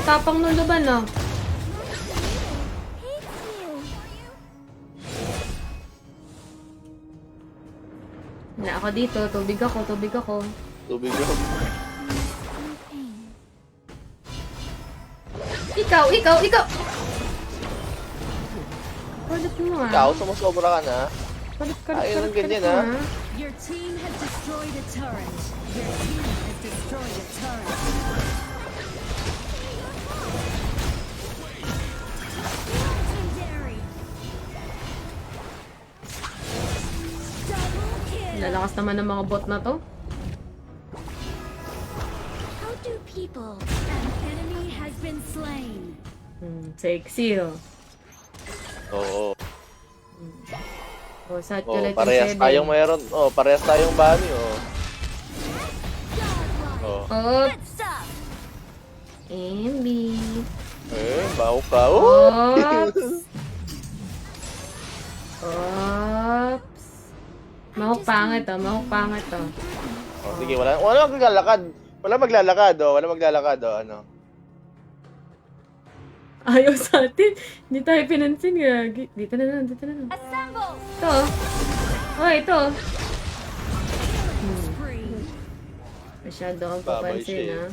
Tapang ng laban ah. Na ako dito, tubig ako. Tubig ako. Ikaw! Palit mo ah. Ikaw, sumusobra ka na. Palit. Ayaw ng ganyan, mo, ah. Your team has destroyed a turret. Your team has destroyed a turret. Legendary. Double kill. Lalakas naman ng mga bot na to. How do people? An enemy has been slain. Sexy oh. Oo. Oh, satellite Parehas tayong mayroon. Parehas tayong bani, Oh, Let's stop. MB. Baho ka. Oops. Oops. Mahok pangit oh. Sige, wala maglalakad. Wala maglalakad, ano. Ayaw sa atin. Hindi tayo pinansin. Gagi. Dito na lang. Assemble. Ito. Oh, ito. Spree. Masyado kang Babay papansin, siya, ha?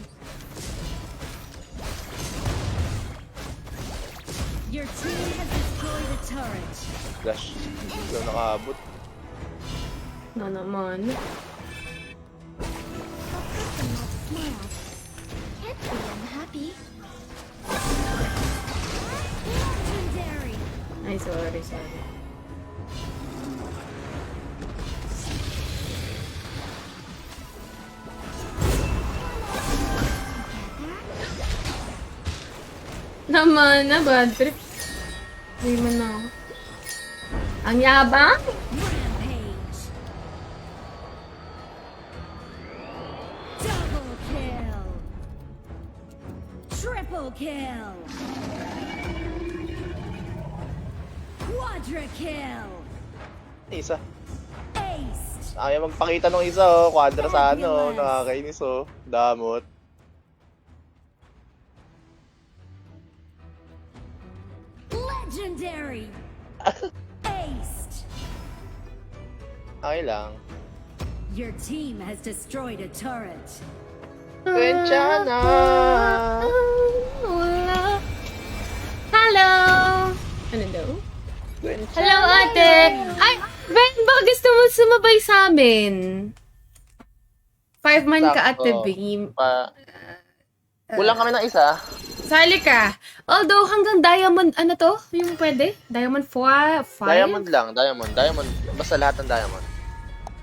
Your team has destroyed a turret. Flash. Hindi ako nakaabot. Na naman. Can't be unhappy. Legendary. Ay, sorry. Naman na, bad trip. Hindi man na ako. Ang yabang? Rampage. Double kill. Triple kill. Quadra kill. Isa. Ace. Ayaw magpakita ng isa, Quadra sa ano. Nakakainis, Damot. Legendary. Ace. Okay lang. Your team has destroyed a turret. Kwensya na. Hello! Ano daw? Kwensya Hello, ate! Ay, Ben, baka gusto mo sumabay sa amin? 5 man ka, ate Sakto. Beam. Kulang kami ng isa. Sali ka. Although, hanggang diamond, ano to? Yung pwede? Diamond 5? Diamond lang, diamond. Basta lahat ng diamond.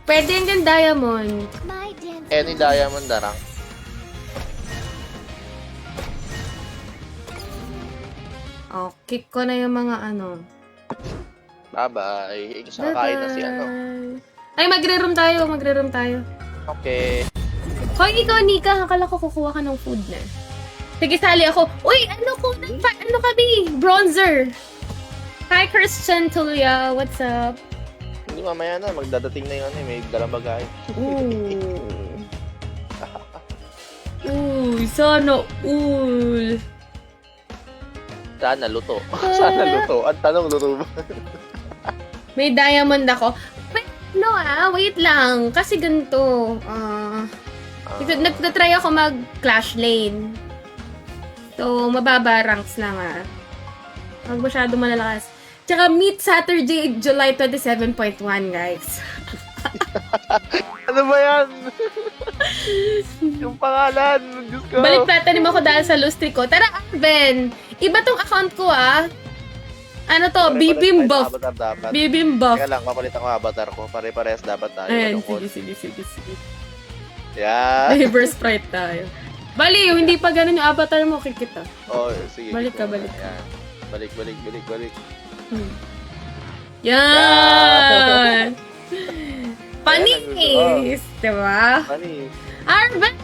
Pwede hanggang diamond. My dance. Any diamond darang. Oh, kick ko na yung mga ano. Bye-bye. Isa kakain na si ano. Ay, magre-room tayo. Okay. Hoy, ikaw, Nika. Akala ko kukuha ka ng food na. Sige, sali ako. Uy, ano kami? Bronzer. Hi, Christian Tulia. What's up? Hindi mamaya na, magdadating na yung ano, may dalang bagay. Ooh. Uy, sana all. Sana luto. Sana luto. Ang tanong, luto ba? May diamond ako. Wait lang. Kasi ganito. Nagtatry ako mag-clash lane. So, mababa ranks lang Huwag masyado malalakas. Tsaka meet Saturday, July 27.1, guys. Ano ba yan? Yung pangalan. Diyos ko. Balik platanim ako dahil sa lustri ko. Tara, Ben! Iba tong account ko, Ano to? Bibimbuff. Avatar dapat. Bibimbuff. Kaya lang, papalitan ko avatar ko. Pare-parehas dapat tayo. Ayan, Malungkot. sige. Yan. Reverse sprite tayo. Bali, yung hindi pa ganun yung avatar mo, kikita. Oh, sige. Balik ka. Yan. Balik. Yan! Panis! Diba? Panis. Arben!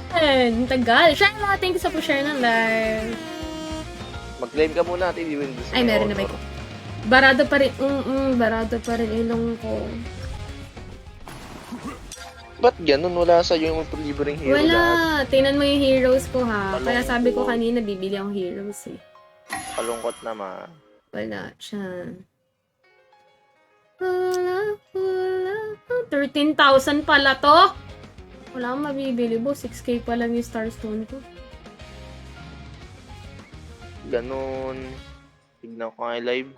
Tagal. Share thank you sa share ng live. Mag-claim ka muna natin. Ay, meron na ba ito? Barado pa rin. Barado pa rin ilong ko. Ba't ganun? Wala sa'yo yung libreng hero Wala. lahat. Tingnan mo yung heroes ko ha. Kaya Malungkot. sabi ko kanina, bibili akong heroes eh. Kalungkot naman. Wala siya. Wala. 13,000 pala to. Wala akong mabibili bo. 6K pa lang yung Starstone ko. Ganun. Tignan ko nga yung live.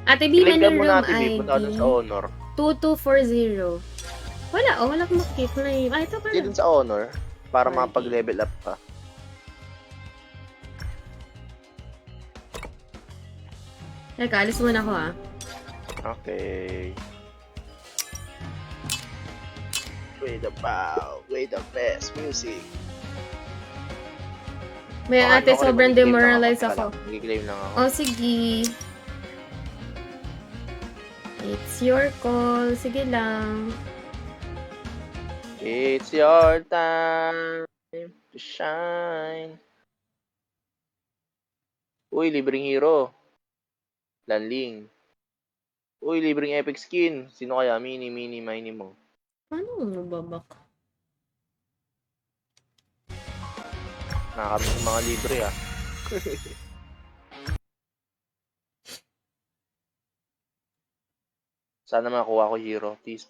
Ate B, Ilagyan man mo room natin, ID. punta dun sa honor. 2240. Wala, wala akong makikita. Ay, ito Hindi pala. dun sa honor. Para Okay. makapag-level up ka. Teka, alis muna ako ah. Okay. Play the best music. May ate, Okay, sobrang mag-claim lang demoralized Teka ako. lang, mag-claim lang ako. Oh, sige. It's your call. Sige lang. It's your time to shine. Uy, libreng hero. Lanling. Uy, libreng epic skin. Sino kaya? Mini mo. Paano mababak? Nakakami sa mga libre ah. Sana makuha ko hero. Please.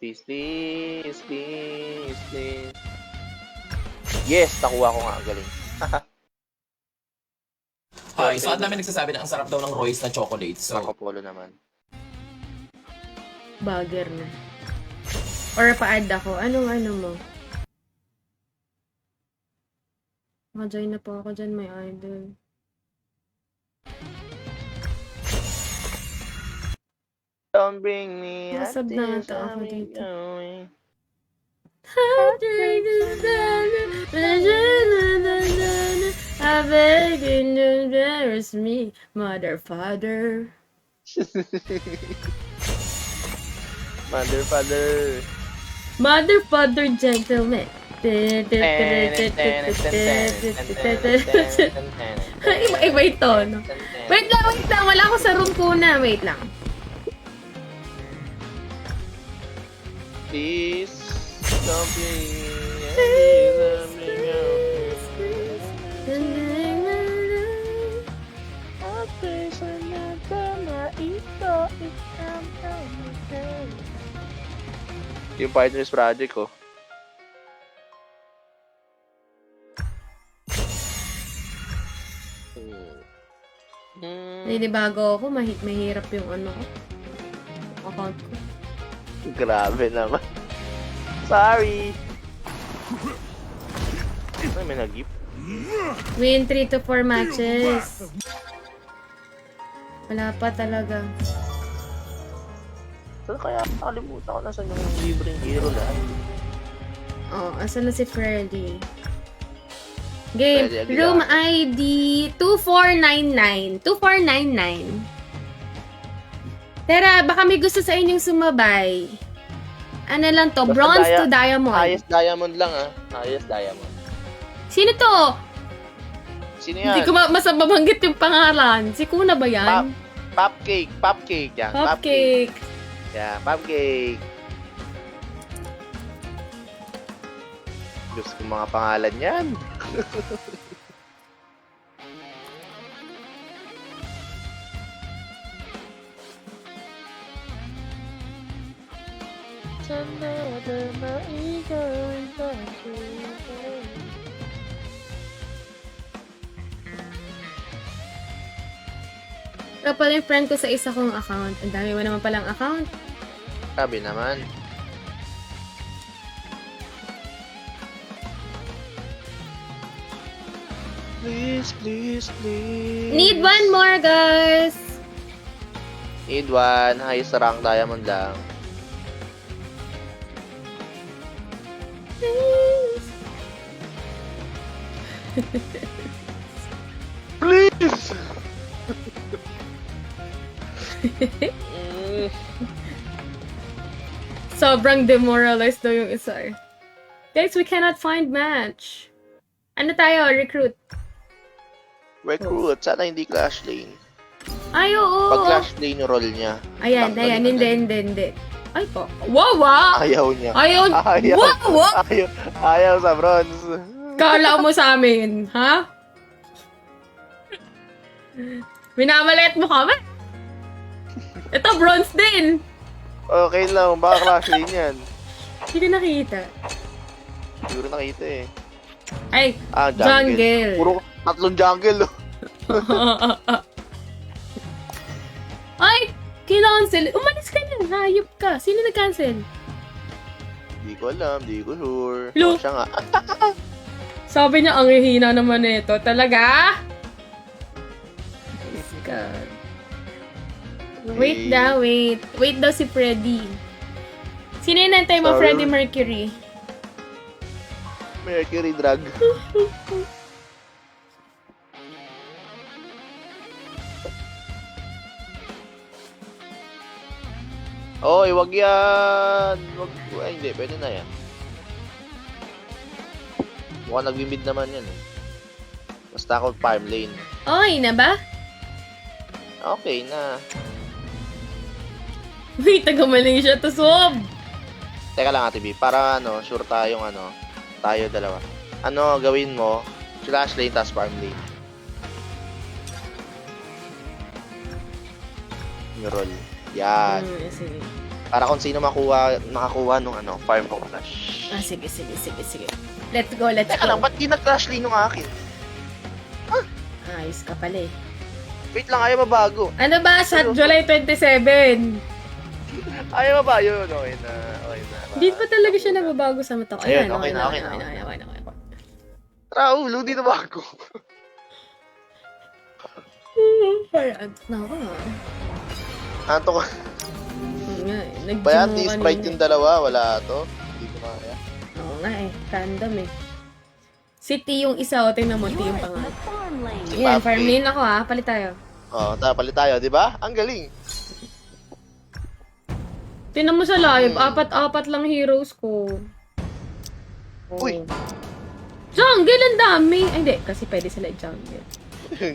Yes, nakuha ko nga. Galing. Hi, so at namin nagsasabi na ang sarap daw ng Royce na chocolate. So, Nakapolo naman. Bagger na. Or pa-add ako. Anong ano mo? Maka-join na po ako dyan, may idol. Don't bring me Masab na ata ako dito. I beg you to embarrass me, mother, father. Father. Mother, father, gentleman. Iba ito, no? Wait lang. Wala ako sa room ko na. Wait lang. Please, don't bring yung Partners Project ko. Hindi bago ako, mahirap yung ano ko. Account ko. Grabe naman. Sorry. Ay, may nag-gift. Win 3 to 4 matches. Wala pa talaga. Saan kaya nakalimutan ko nasan yung libreng hero lahat? Oh, asan na si Freddy? Game, Freddy Aguilar. room ID 2499. 2499. Tara, baka may gusto sa inyong sumabay. Ano lang to? Basta Bronze to diamond. Highest diamond lang ah. Highest diamond. Sino to? Sino yan? Hindi ko masababanggit yung pangalan. Si Kuna ba yan? Popcake. Yan. Cupcake. Yeah, Popcake. Diyos ko mga pangalan yan. Ito pala yung friend ko sa isa kong account. Ang dami mo naman palang account. Sabi naman. Please. Need one more, guys! Need one. Highest rank diamond lang. Please! Sobrang demoralized daw yung isa eh. Guys, we cannot find match. Ano tayo? Recruit. Recruit. Sana hindi Clash Lane. Ay, oo. Pag Clash Lane yung roll niya. Ayan, tanggalin ayan. agad. Hindi. Ay po. Wow, wow! Ayaw niya. Ayaw. Ayaw. Wow! Ayaw sa bronze. Kala mo sa amin, ha? Minamalit mo kami? Ito, bronze din. Okay lang, baka Clash Lane yan. Hindi ko nakita. Siguro nakita eh. Ay, jungle. Puro tatlong jungle. Ay, kinancel. Umalis ka na. Hayop ka. Sino nag-cancel? Di ko alam, di ko sure. Lo. Oh, siya nga. Sabi niya, ang hihina naman nito. Talaga? God. Wait daw, wait. Wait daw si Freddy. Sino yung nantay mo, Sorry. Freddie Mercury? Mercury drug. Oy, wag yan. Wag, ay, hindi, pwede na yan. Mukhang nag-mid naman yan eh. Basta ako farm lane. Okay na ba? Okay na. Wait, taga-maling siya to sob. Teka lang Ate B, para sure tayong tayo dalawa. Ano gawin mo? Slash lane, tas farm lane. Yung roll. Yan. Sige. Para kung sino nakakuha nung farm ko flash. Ah, sige. Let's go. Teka lang, ba't di nag-clash lane yung akin? Ayos ka pala eh. Wait lang, ayaw mabago. Ano ba? Sa July 27. Ayaw mabago yun. Okay na. Hindi pa talaga siya nagbabago sa mata ko. Ayun, Ayan, okay na. okay. Raulo, di na bago. Ayan, nako. Anto ko. Nga eh. Nag-gym Bayan, mo di kanina. Sprite yung dalawa. Wala to. Hindi ko kaya. Oo nga eh. Tandem eh. Si T yung isa o, tingnan mo, T You're yung in the pangalan. farm lane. Yan, Papi. farm lane ako ha. Palit tayo. Palit tayo, di ba? Ang galing. Tingnan mo sa live, apat lang heroes ko. Oh. Uy. Jungle, ang dami. Ay, hindi. Kasi pwede sila jungle.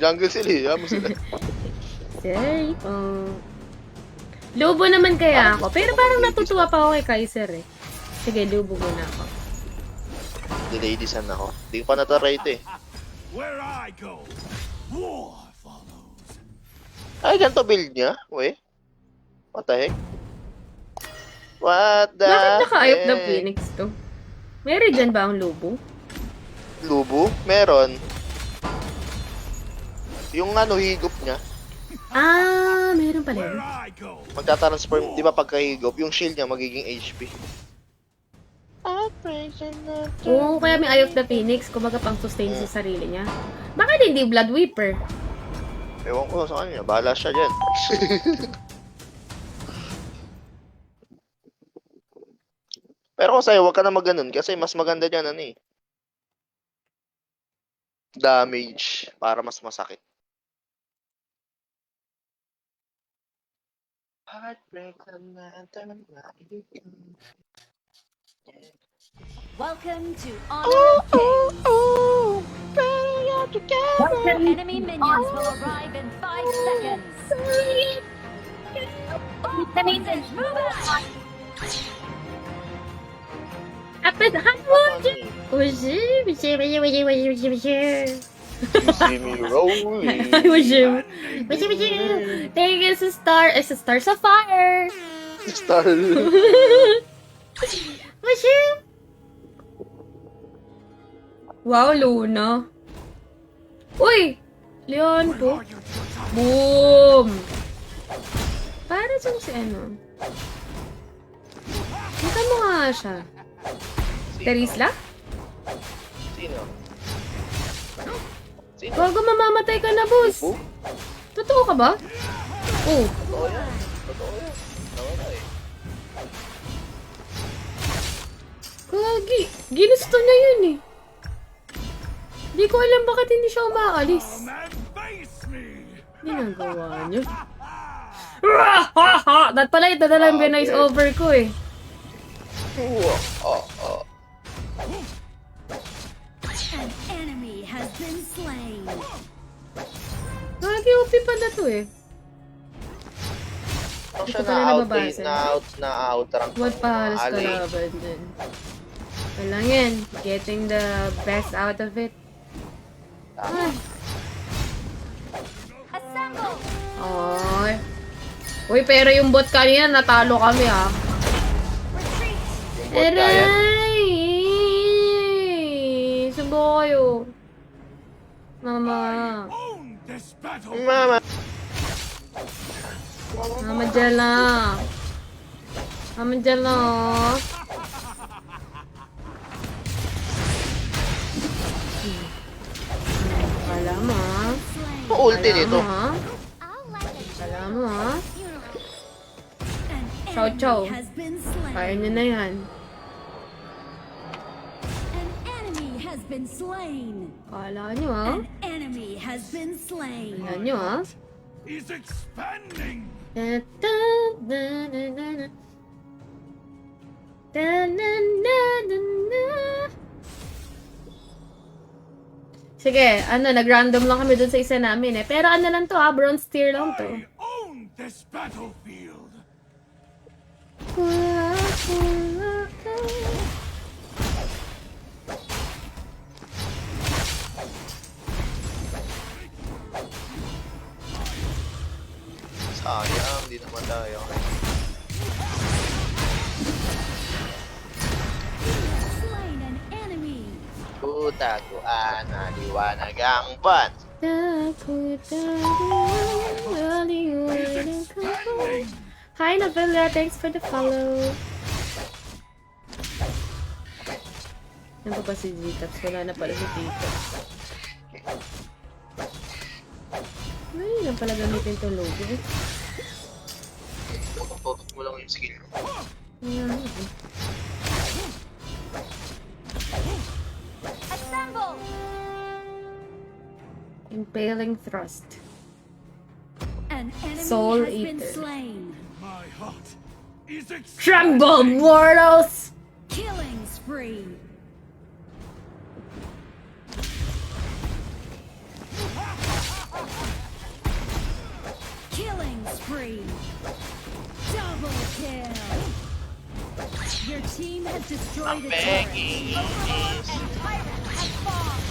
Jungle sila, eh. Mo sila. Sorry po. Lubo naman kaya ako. Pero parang natutuwa pa ako kay Kaiser eh. Sige, lubo muna ako. Diladisan ako. Hindi ko pa nataray ito eh. Where I go, war follows. Ay, ganito build niya? Uy. What the heck? What the Bakit naka-ayop na heck? Phoenix to? Meron dyan ba ang lubo? Lubo? Meron. Yung higop niya, Ah, meron pala yun. Where I go, magtatransform, di ba pagkahigop, yung shield niya magiging HP. Oo, kaya may Eye of the Phoenix. Kumbaga pang sustain sa sarili niya. Bakit hindi Blood Weeper? Ewan ko sa kanya, bahala siya dyan. Pero kung sa'yo, huwag ka na mag-ganun kasi mas maganda dyan, damage para mas masakit. Heartbreak Welcome to Honor of Kings. Enemy minions will arrive in 5 seconds. Move out! Apet, See me rolling. There is a star. It's a star sapphire. Star. Wow, Luna. Uy! Leon po. are you to Boom! Para siyang si ano. Kita mo nga siya. Terisla? Sino? Sino? Bago mamamatay ka na, boss. Oh? Totoo ka ba? Oh. Totoo yan. Totoo yan. Nawala eh. Kagi. Ginusto niya yun eh. Di ko alam bakit hindi siya umaalis. come and face me? Ginagawa niyo. That pala ito na lang binice over ko eh. An enemy has been slain. Kagi OP pa na to eh. Ano Hindi siya ko pala nababasa. na-out-rank. What pa halos Ali. kalaban dun? Walang yan. Getting the best out of it. Ay. Assemble! Ay. Uy, pero yung bot kanina, natalo kami ah. Retreat! Yung bot kaya. Aray! Subo kayo. Mama. Own this battle. Mama. Mama dyan na. Mama dyan na. Kala mo ah. Slain. Ulti Kala dito. mo ah. I'll let it Kala mo ah. An Chow chow. enemy has been slain. Kaya nyo na yan. An enemy has been slain. Kala nyo ah. An enemy has been slain. Kala nyo ah. Is expanding. Da, da, da, da, da, da. Da, da, da, da, da. Sige, nag-random lang kami dun sa isa namin eh. Pero ano lang to bronze tier lang to. I own this battlefield. Sayang, di naman tayo. Slain an enemy. Puta ko, naliwanag ang bat. Hi Navilla, thanks for the follow. Ano pa ba si Zitaps? Wala na pala si Zitaps. Ay, lang pala gamitin itong logo. Tutot mo lang yung skill. Ayan. Assemble! Impaling thrust. An enemy Soul has been Eater. slain. My heart is Tremble, expanding. mortals! Killing spree. Killing spree. Double kill. Your team has destroyed a turret. Begging Overlord is... and tyrant have fallen.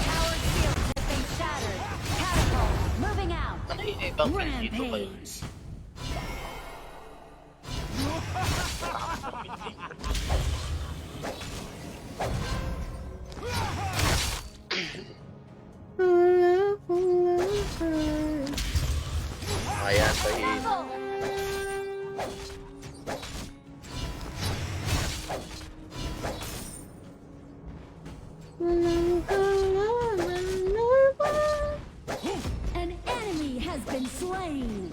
Tower shield has been shattered. Catapult moving out. Ano yun eh, bang dito ba yun? Rampage. Ayan, tahil. An enemy has been slain.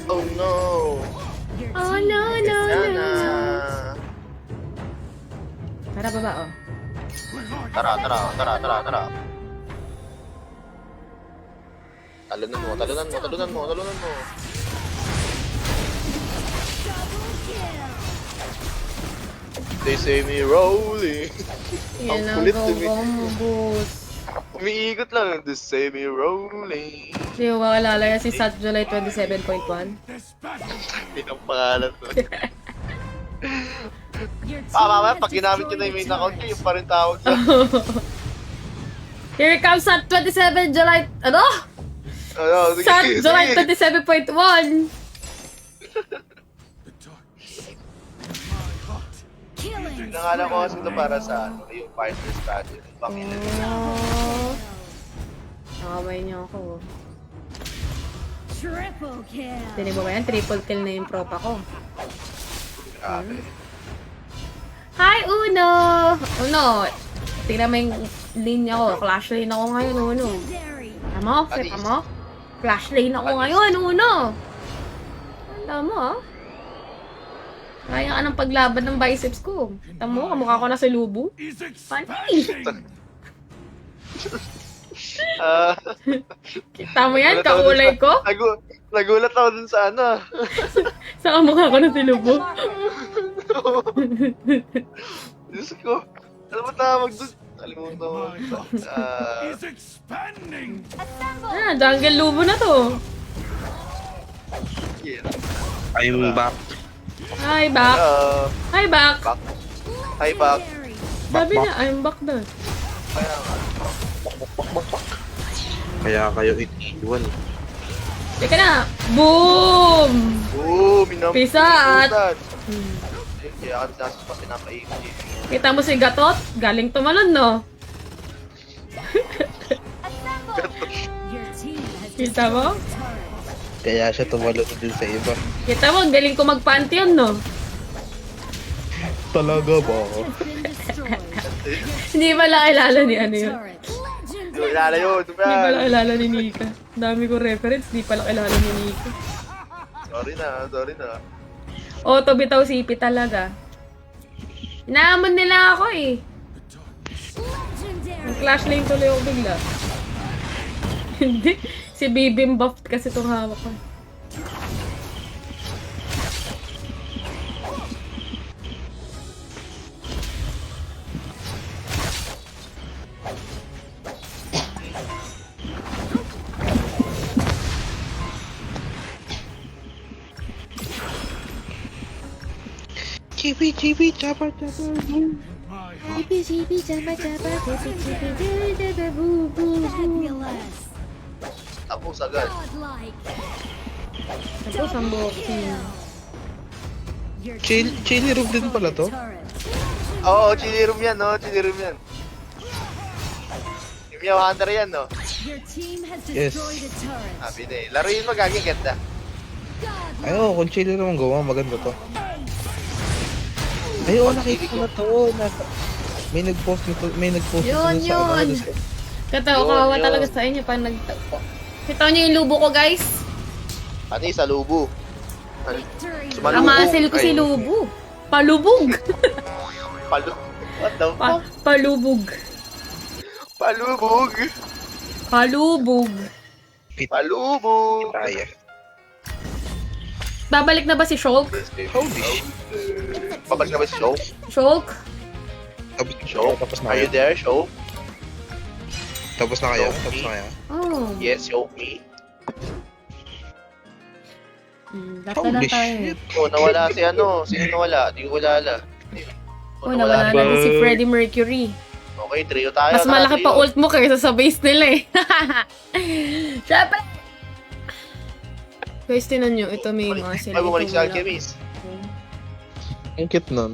Oh no! Your Oh team no, has no, Yan no, na! no. Tara baba oh. Tara, tara, tara, tara, tara. Talunan mo, talunan mo, talunan mo, talunan mo. double kill. They say me rolling. Yan ang kulit go eh. mo, boss. Umiikot lang. They say me rolling. Hindi mo makilala yan si Sat July 27.1. This battlefield. Pinang pangalan mo. Your team Mamaya, has pag ginamit ko na yung destroyed main a account ko, turret. yung pa rin tawag ko. Here comes Sat 27 July... Ano? Ano, sige, Sat sige. July 27.1! The darkness. My heart. Killing Nangalan ko kasi spree. ito para sa ano, yung partner's battle. Yung pangilin. Oh. Nakamay niyo ako. Triple kill. Tinig mo ba yan? Triple kill na yung propa ko. Grabe. Hi, Uno! Uno! Tingnan mo yung linya ko. Flash lane ako ngayon, Uno. Legendary. Tama? Alis. Kita mo? Flash lane ako Alis. ngayon, Uno! Alam mo, ah. Kaya ka ng paglaban ng biceps ko. Kita mo, kamukha ko na si Lubu. Is Funny. expanding. Kita mo yan, Nagulat ako dun kaulay sa- ko. Nagulat ako dun sa ano. Sa kamukha ko na si Lubu. Diyos ko. Ano ba tawag dun? Kalimutan ko. My heart is expanding. Assemble. Jungle Lubu na to. I'm back. Hi, back. Hello. Hi, back. Back. Hi, back. Legendary. Sabi Back, na, I'm back daw. Kaya nga. Kaya kayo iniiwan. Teka na. Boom! Minampi. Peace out. Kaya ka nasasos pa pinapaikot. Kita mo si Gatot? Galing tumalon, no? Your team has Kita mo? destroyed a turret. Kaya siya tumalon din sa iba. Kita mo, galing ko mag-pantheon, no? Talaga ba? Has been destroyed. Hindi pala kilala ni ano yun. Turret. Hindi ko ilala yun. Hindi pala kilala ni Nika. Ang dami ko reference, hindi pala kilala ni Nika. Sorry na. Auto bitaw sipi talaga. Inaamon nila ako eh. Legendary. Clash lane tuloy ako bigla. Hindi. Si Bibim buffed kasi itong hawak ko. Chibi, chapa. My heart Fabulous. Tapos agad. Godlike. Tapos ang buhok niya. Your Chili room din pala to? turret. Oo, chili room yan, no? Chili room yan. Yung Meow Hunter yan, no? Your team has Yes. destroyed a turret. Sabi na eh. Laruin mo, gaging ganda. Godlike. Ay, oo, kung chili room ang gawa, maganda to. Ay, oo, nakita ko na to. May nag-post nito, may nag-post nito Yun, sa ano, yun. sa- Katawa Yun, kawawa yun. talaga sa inyo pag nagtagpo. Kita niyo yung lubo ko, guys. Ano yung sa lubo? Victory. Sumalubo. Amasil ko si Ay. lubo. Palubog. Palu... What the fuck? Palubog. Palubog! Palubog. Palubog! Kaya. Babalik na ba si Shulk? Holy shit. Babalik na ba si Show? Shulk? Show? Tapos na Are you kayo. there, Show? Tapos na kayo. Tapos na kayo. Oh. Yes, show me. Dapat na Holy tayo. shit. Oh, nawala si ano? Sino nawala? Di ko kilala. Oh, nawala na din si Freddie Mercury. Okay, trio tayo. Mas malaki pa ult mo kaysa sa base nila eh. Siyempre! Guys, tinan nyo. Ito may mga sila. Ay, bumalik si Alchemist. Ang cute nun.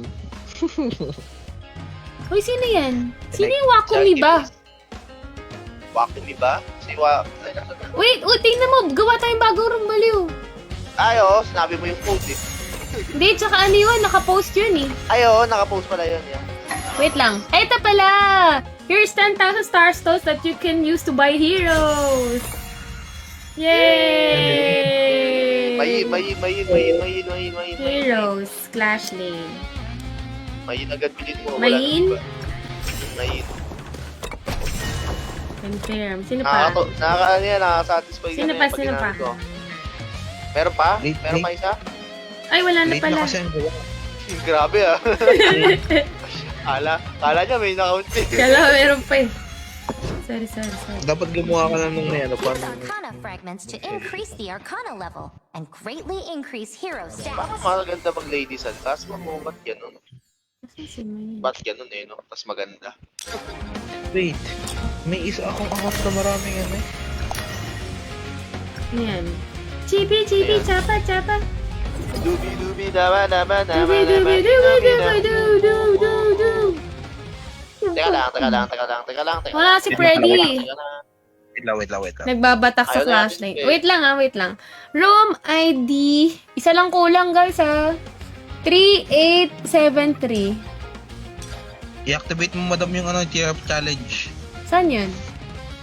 Uy, sino yan? Sino yung Wakumi ba? Wakumi ba? Si Wakumi. Wait, tingnan mo. Gawa tayong bagong room baliw. Ay, oo, sinabi mo yung code eh. Hindi, tsaka ano yun? Nakapost yun eh. Ay, oo, nakapost pala yun. Yeah. Wait lang. Ito pala! Here's 10,000 star stones that you can use to buy heroes! Yay! Mayin. Heroes, Clash Lane. Mayin agad bilhin mo. Mayin? Mayin. Confirm. Sino pa? Nakaka-satisfy ka Sino na pa? yung pag Sino pa? ginamit ko. Meron pa? Late, Meron pa isa? Ay, wala na Late pala. na kasi ang gawa. Grabe ah. Kala niya may na-count eh. Kala, meron pa eh. Sorry. Dapat gumawa ka na nung may ano pa. Use Arcana fragments to increase the Arcana level and greatly increase hero Bakit stats. maganda pag Ladies and Task mo? Ba't ganun? Asan si Mayin? Ba't ganun eh, no? Tapos maganda. Wait. May isa akong account na maraming ano eh. Yan. Chibi, Ayan. chapa. Dubi, dama. Teka lang. Wala si Freddy. Wait lang. Nagbabatak sa Ayaw flashlight. natin, Wait lang. Room ID. Isa lang kulang, guys, ha. 3873. I-activate mo madam yung ano, tier up challenge. Saan yun?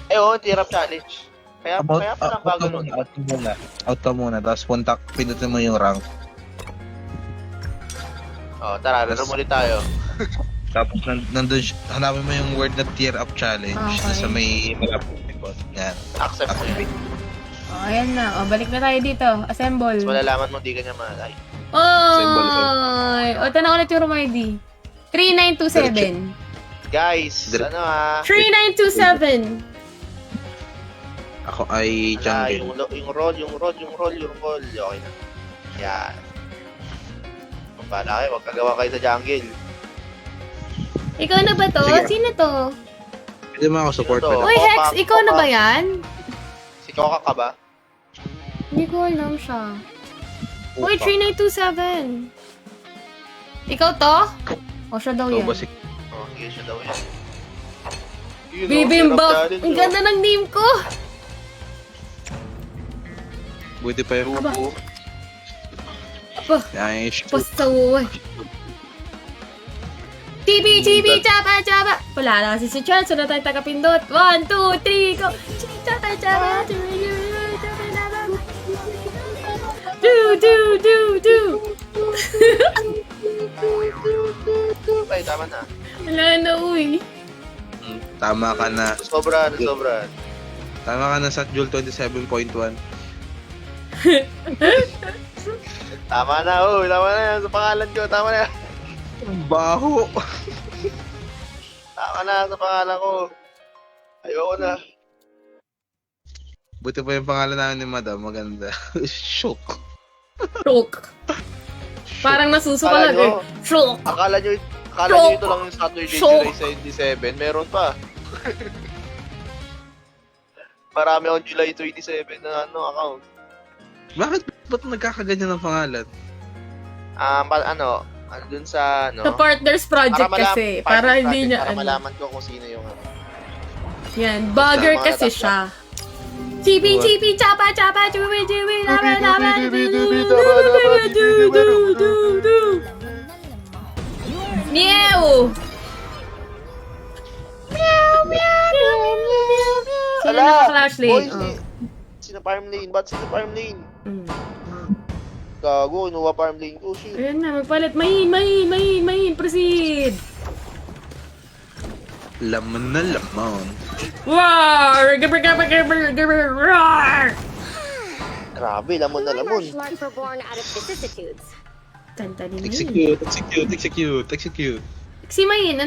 Eh, oo, tirap challenge. Kaya parang bago nun. Out ka muna, tapos pinutin mo yung rank. Oh, tara, laro ulit tayo. Tapos nandun, hanapin mo yung word na tier up challenge. Okay. Sa may malapit ikot. Yan. Accept mo yun. Oh, ayan na. Oh, balik na tayo dito. Assemble. Tapos malalaman mo di ka niya malay. Oy! O, tanong ulit yung room ID. 3927. Guys, ano ha? 3927. Ako ay Wala, jungle. yung roll. Okay na. Yan. Pala kayo, wag kagawa kayo sa jungle. Ikaw na ba to? Sige. Sino to? Pwede mo ako support Sino to? pala. Uy, Hex, Kopa, ikaw na Kopa. ba yan? Si Koka ka ba? Hindi ko alam siya. Uy, 3927. Ikaw to? O siya daw Ikaw yan? ba si... Oh, sige siya daw yan. Yun, Bibimbap! sarap challenge, Ang ganda ng name ko! Buti pa yung... Aba. oh. Apa, Nice. pasawoy. TV, chapa, chapa! Wala na kasi si Chance, na tayo tagapindot. 1, 2, 3, go! Chapa, chapa, do! Ay, tama na. Wala na, uy. Tama ka na. Sobra. Tama ka na sa Joel 27.1. Tama na, tama na yan. Sa pangalan ko, tama na yan. Ang baho. Tama na sa pangalan ko. Ayoko na. Buti pa yung pangalan namin ni Madam. Maganda. Shook. Shock. Parang nasusuka Akala lang nyo, eh. Shock. Akala nyo ito lang yung Saturday, Shock. July 27. Meron pa. Marami akong July 27 na account. Bakit? Ba't nagkakaganyan ng pangalan? Dun sa, Sa Partners Project kasi. Para hindi niya, Para malaman ko kung sino yung Yan, bugger Tama, kasi tama. siya. Chibi, chapa, chubi, laba, Meow! Sino naka-flash lane? Oh. Sino farm lane? Ba't sino farm lane? Mm. Gago, inuwa farm lane ko. Shit. Ayan na, magpalit. Mahin, proceed! Laman na lamon. Roar! Gabber, roar! Grabe, lamon na lamon. Martial arts were born out of vicissitudes. Kanta din yun. Execute. Si Mahin,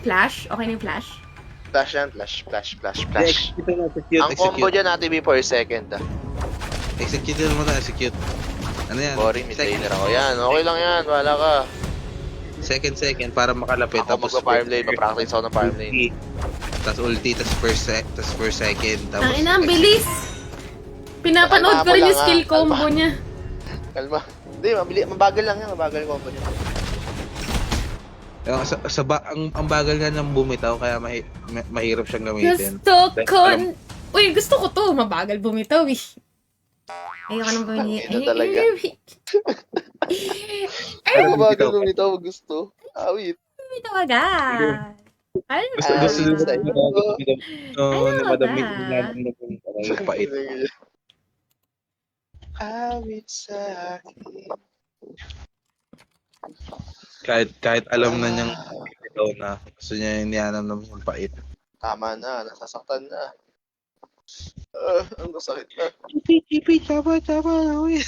flash? Okay na yung flash? Flash yan, flash. Execute. Ang combo dyan natin before second Execute din mo na, execute. Ano yan? Boring, mid laner ako. Yan, okay lang yan, wala ka. Second, para makalapit. Ako magpa-farm lane, pa-practice ako ng farm lane. Tapos ulti, tapos first second. Tapos Ang ina, ang bilis! Pinapanood ko rin yung skill combo niya. Kalma. Hindi, mabagal lang yan, mabagal combo niya. Ang bagal nga ng bumitaw, kaya mahirap siyang gamitin. Gusto ko to. Mabagal bumitaw eh. Ayoko nang bumitaw. Ito talaga. Ay, Ano mabagal lumitaw, gusto? Awit. bumitaw agad. Ay, Gusto Ano na ba? madamig na pait. Awit sa akin. Kahit alam na niyang bumitaw na, gusto niya yung niyanam naman yung pait. Tama na, nasasaktan na. Ang sakit na. Ipi, tama, uy.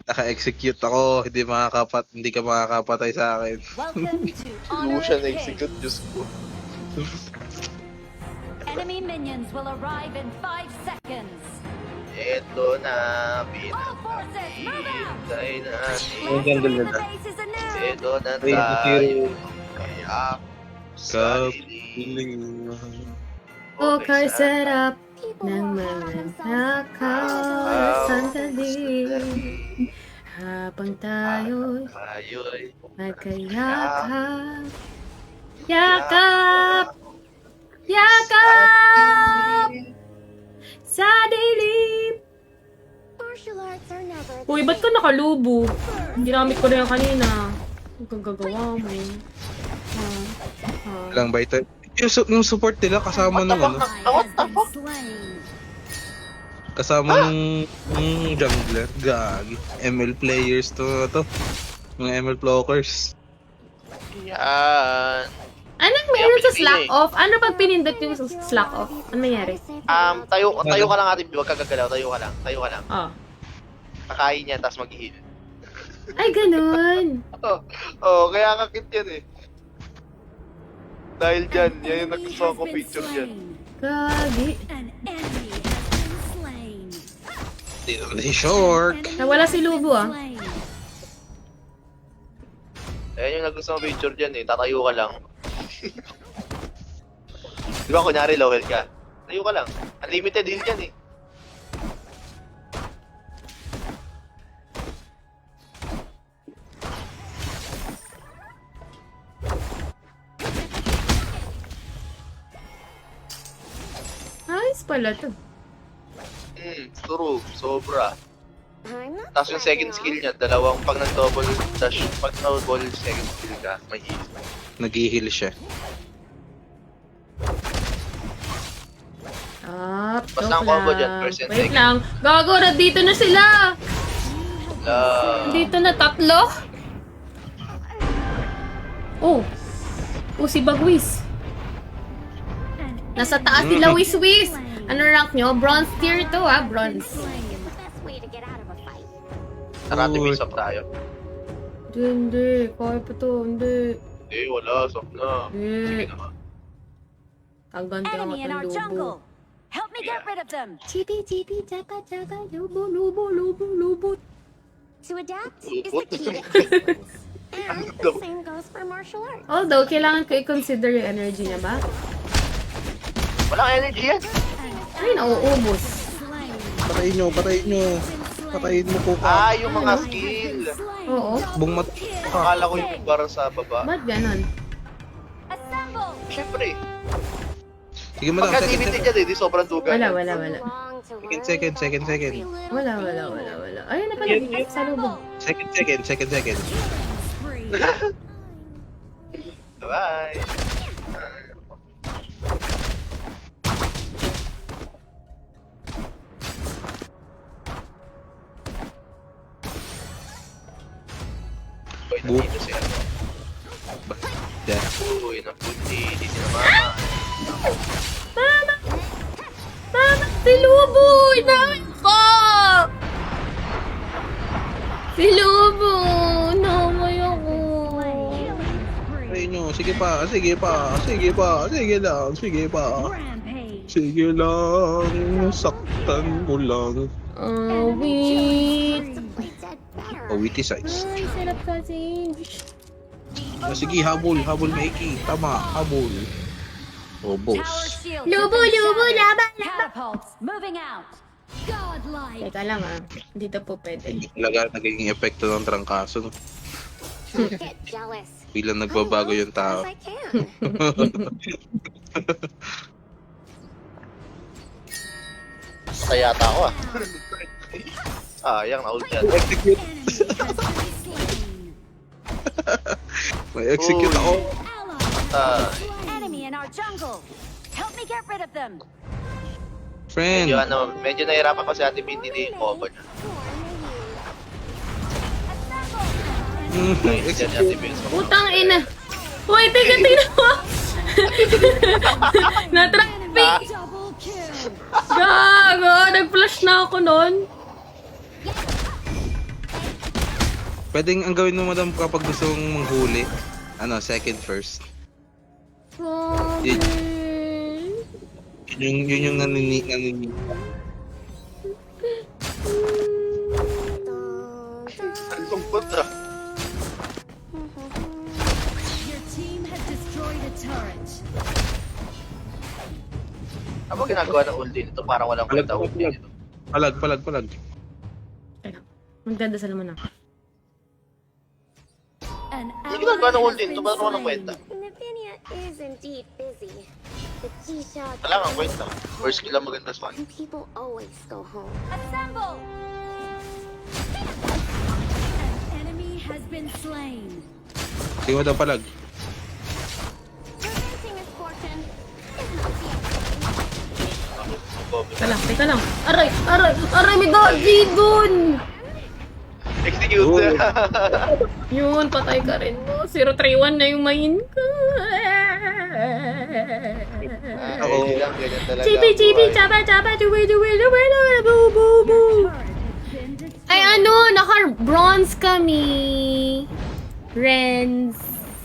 Naka-execute ako, hindi ka makakapatay sa akin. Welcome to Hindi mo Honor siya of Kings. na-execute, Diyos ko. Enemy minions will arrive in 5 seconds. Eto na, All forces, move out! pinatay natin. Ang ganda The nila. base is anew. Eto na Ready to tayo. zero. Kaya sa Kapiling. okay, set up People ng are mga themselves. nakasandali. Habang tayo'y Tayo'y magkayakap. Yakap! Sa dilim! Martial arts are never the Uy, ba't ka nakalubo? Ginamit ko na yan kanina. Ang gagagawa mo. Lang ba ito? Yung support nila kasama nung slain. kasama nung jungler. Gagi. ML players to. Mga ML blockers. yan. Anong meron sa slack off? Ano pag pinindot yung slack off? Ano nangyari? Tayo ka lang atin, huwag ka gagalaw, tayo ka lang. Oh. Kakain yan, tapos mag-heal. Ay, ganun. Kaya kakit yan eh. Dahil dyan, yan yung Enemy nagsusuko has been picture dyan. slain. Gagi. An enemy has been slain. Di short. Nawala si Lubo ah. Slain. Ayan yung nagustuhan mo picture dyan eh. Tatayo ka lang. Di ba kunyari lower ka? Tayo ka lang. Unlimited din yan eh. Ayos pala to. True. Sobra. I'm not Tapos yung second skill niya, dalawang pag nag-double dash, pag double second skill ka, may heal. Nag-heal siya. Basta ang combo dyan, first and Wait second. lang. Gago, dito na sila. La... Dito na tatlo. Oh. Oh, si Bagwis. Nasa taas sila, Wiswis. Ano rank nyo? Bronze tier to ah, bronze. the best way to get out of a fight. Narati face up tayo. Hindi. Kaya pa to. Hindi. Wala. Soft na. Hindi. Sige na nga. Ang ganda ang Enemy in our lubo. jungle. Help me get rid of them. Chibi, chibi, chaka, chaka, lubo, lubo, lubo, lubo. To adapt is the key to excellence. And the same goes for martial arts. Although, kailangan ko i-consider yung energy niya ba? Walang energy yan. Ay, nauubos. Patayin nyo, patayin nyo. Patayin mo po ka. Yung mga skill. Oo. Bungmat ka. Akala ko yung para sa baba. Ba't ganon? Assemble. Siyempre. Sige madam, Pagka second, limited yan eh, di sobrang dugan. Wala, yan. wala, wala. Long to learn second, about second, second. every little Wala, wala, wala, wala. Ayun na pala, sa lubog. second. Spree. Bye. Uy, nandito si ano. Yeah. Uy, napunti. Di sila mama. Mama! Mama! Si Lubo! Inawin ko! Si Lubo! Namay ako. Patayin nyo, sige pa. Sige pa. Rampage. Sige lang, saktan mo lang. Wait. play dead better. Oh, witty size. Ay, sarap kasi. Sige, habol, Maiki. Tama, habol. Oh, Tower boss. shield. Lubo, lubo, laban, laban. Catapults moving out. Godlike. Teka lang ah. Dito po pwede. Talaga nagiging epekto ng trangkaso. No? Don't get jealous. Bilang nagbabago yung tao. As I can. Kaya yata ako ah. Sayang, na-ult yan. Execute. Enemy has been slain. May execute Uy. ako. Ally. Enemy in our jungle. Help me get rid of them. Friend. Medyo nahirapan ko si Ate Mindy din yung cover niya. Assemble. Nice yan si Ate Mindy. Putang ina. Uy, tingnan mo. Na-traffic. Double kill. Gago, nag-flash na ako nun. Pwedeng ang gawin mo madam kapag gusto mong manghuli. Ano, second first. Grabe. Yun yung nanini. Ang lungkot ah. Your team has destroyed a turret. Ano ba ginagawa ng ulti nito? Parang walang kwenta ulti nito. Palag. Teka, magdadasal mo na. An Ano ginagawa ng ally ulti has nito? been Parang walang slain. kwenta. Navinia is indeed busy. The G-Shock Wala kang kwenta. First kill lang maganda sa akin. and people always go home. Assemble. An enemy has been slain. Sige madam, palag. Preventing misfortune is not the Teka lang. Aray, may doggy dun! Execute! Oh. Yun, patay ka rin mo. 031 na yung main ko. Oo. Lang, ganyan talaga. Chibi, ang buhay. chaba, duwi, boo, boo, boo. Ay, ano, naka-bronze kami. Friends.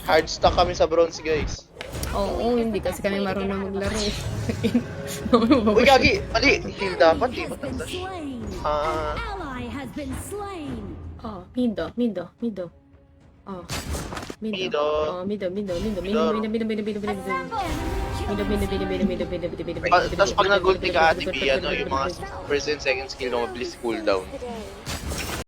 Hard stock kami sa bronze, guys. Oo, hindi kasi kami marunong maglaro. Uy, gagi! Mali! Heal dapat, di ba? Been slain. Ah, Ally has been slain. Oh, mido. Oh, mido. Mido. Oh, mido. Enemy Tapos pag nag-ulti ka, Ate B, ano, yung mga first and second skill mo, please cooldown. Today.